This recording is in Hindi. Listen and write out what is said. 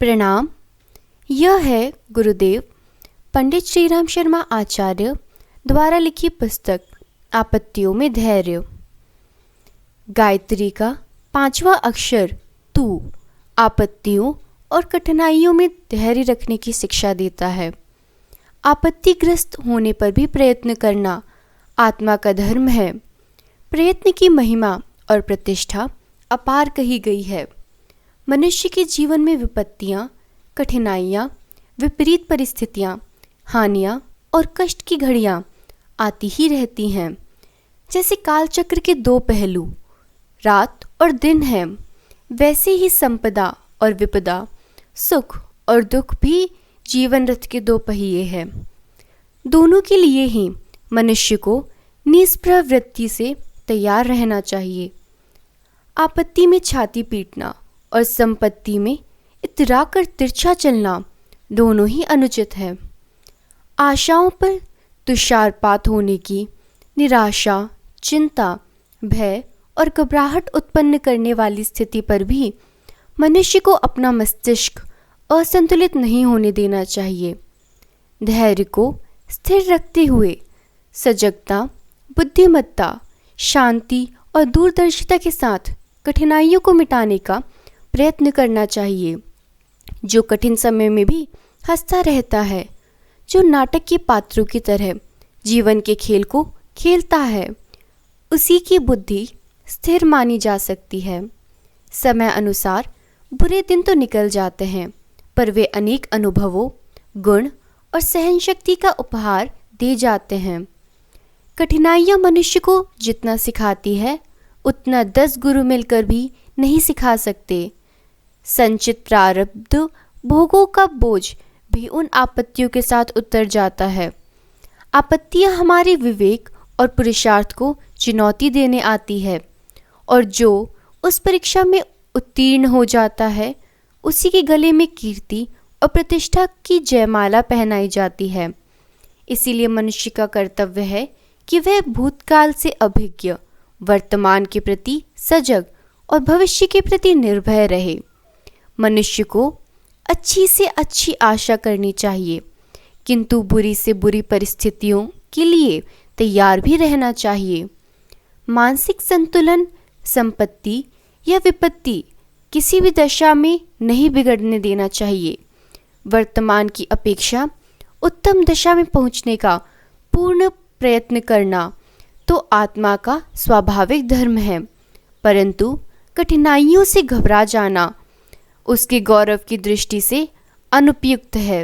प्रणाम। यह है गुरुदेव पंडित श्रीराम शर्मा आचार्य द्वारा लिखी पुस्तक आपत्तियों में धैर्य। गायत्री का 5वां अक्षर तू आपत्तियों और कठिनाइयों में धैर्य रखने की शिक्षा देता है। आपत्तिग्रस्त होने पर भी प्रयत्न करना आत्मा का धर्म है। प्रयत्न की महिमा और प्रतिष्ठा अपार कही गई है। मनुष्य के जीवन में विपत्तियाँ, कठिनाइयाँ, विपरीत परिस्थितियाँ, हानियाँ और कष्ट की घड़ियाँ आती ही रहती हैं। जैसे कालचक्र के 2 पहलू रात और दिन हैं, वैसे ही संपदा और विपदा, सुख और दुख भी जीवन रथ के 2 पहिए हैं। दोनों के लिए ही मनुष्य को निष्प्रह वृत्ति से तैयार रहना चाहिए। आपत्ति में छाती पीटना और संपत्ति में इतराकर तिरछा चलना दोनों ही अनुचित है। आशाओं पर तुषारपात होने की निराशा, चिंता, भय और घबराहट उत्पन्न करने वाली स्थिति पर भी मनुष्य को अपना मस्तिष्क असंतुलित नहीं होने देना चाहिए। धैर्य को स्थिर रखते हुए सजगता, बुद्धिमत्ता, शांति और दूरदर्शिता के साथ कठिनाइयों को मिटाने का प्रयत्न करना चाहिए। जो कठिन समय में भी हंसता रहता है, जो नाटक के पात्रों की तरह जीवन के खेल को खेलता है, उसी की बुद्धि स्थिर मानी जा सकती है। समय अनुसार बुरे दिन तो निकल जाते हैं, पर वे अनेक अनुभवों, गुण और सहनशक्ति का उपहार दे जाते हैं। कठिनाइयाँ मनुष्य को जितना सिखाती है, उतना 10 गुरु मिलकर भी नहीं सिखा सकते। संचित प्रारब्ध भोगों का बोझ भी उन आपत्तियों के साथ उतर जाता है। आपत्तियां हमारे विवेक और पुरुषार्थ को चुनौती देने आती है, और जो उस परीक्षा में उत्तीर्ण हो जाता है, उसी के गले में कीर्ति और प्रतिष्ठा की जयमाला पहनाई जाती है। इसीलिए मनुष्य का कर्तव्य है कि वह भूतकाल से अभिज्ञ, वर्तमान के प्रति सजग और भविष्य के प्रति निर्भय रहे। मनुष्य को अच्छी से अच्छी आशा करनी चाहिए, किंतु बुरी से बुरी परिस्थितियों के लिए तैयार भी रहना चाहिए। मानसिक संतुलन संपत्ति या विपत्ति किसी भी दशा में नहीं बिगड़ने देना चाहिए। वर्तमान की अपेक्षा उत्तम दशा में पहुंचने का पूर्ण प्रयत्न करना तो आत्मा का स्वाभाविक धर्म है, परंतु कठिनाइयों से घबरा जाना उसके गौरव की दृष्टि से अनुपयुक्त है।